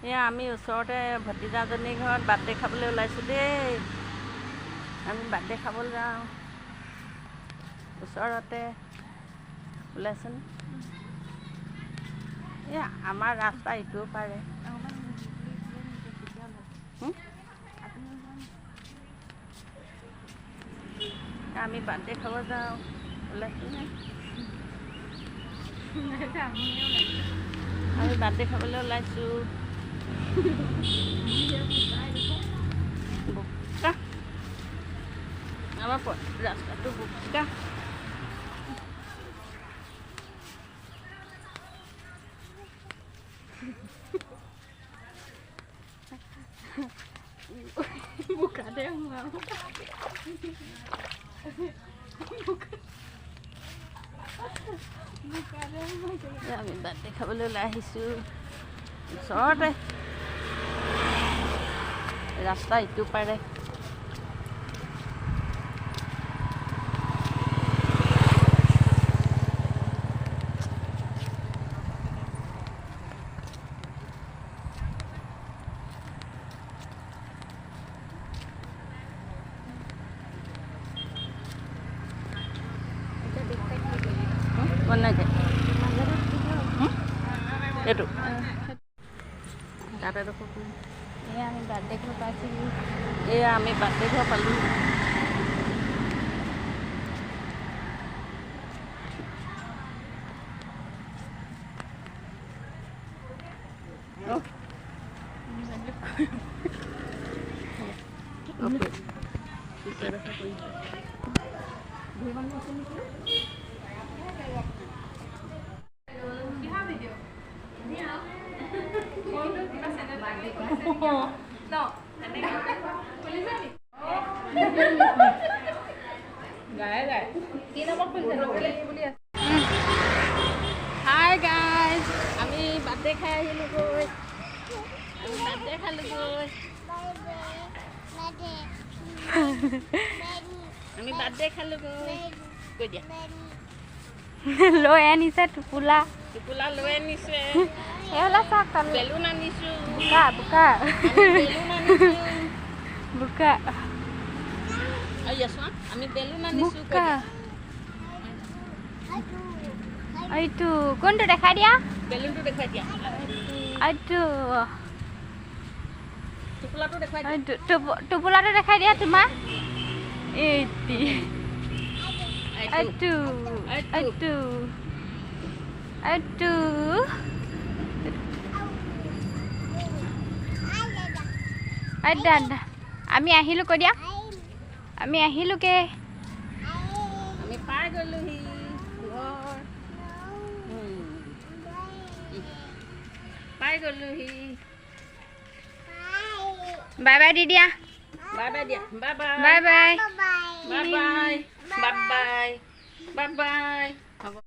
এয়া আমি ওচৰতে ভতিজাজনীৰ ঘৰত বাৰ্থডে খাবলৈ ওলাইছোঁ দেই। আমি বাৰ্থডে খাবলৈ যাওঁ, ওচৰতে ওলাইছোন। এয়া আমাৰ ৰাস্তা ইটোও পাৰে। আমি বাৰ্থডে খাব যাওঁ, ওলাইছোঁ নে? আমি বাৰ্থডে খাবলৈ ওলাইছোঁ। বোকা আমাৰ ৰাস্তাটো বোকা। বোকাতে আমি বাৰ্থডে খাবলৈ ওলাই আহিছোঁ, ওচৰতে ৰাস্তা ইটো পাৰে। এইটো তাতে দেখোন এয়া আমি বাৰ্থডে ঘৰ পাইছিলোঁ। এয়া আমি বাৰ্থডে ঘৰ পালোঁ। Hi guys, আমি বাৰ্থডে খাই আহিলোঁ গৈ। আমি বাৰ্থডে খালোঁ গৈ। আমি বাৰ্থডে খালোঁ গৈ। কৈ দিয়া। লৈ আনিছে টোপোলা। টোপোলা লৈ আনিছে। এলা চাক বেলুন আনিছোঁ। বোকা বোকা। বেলুন আনিছোঁ। বোকা। আইয়াছোৱা আমি বেলুন আনিছোঁ। বোকা। এইটো কোনটো দেখাই দিয়া? বেলুনটো দেখাই দিয়া। এইটো টোপোলাটো দেখাই দিয়া। টোপোলাটো দেখাই দিয়া তোমাৰ। এইটি এইটো এইটো এইটো দাদা আমি আহিলোঁ কৈ দিয়া। আমি আহিলোঁগে, আমি পাই গ'লোহি ঘৰ, পাই গ'লোহি। বাই বাই দি দিয়া। বাই বাই দিয়া। Bye bye bye bye bye bye bye bye bye.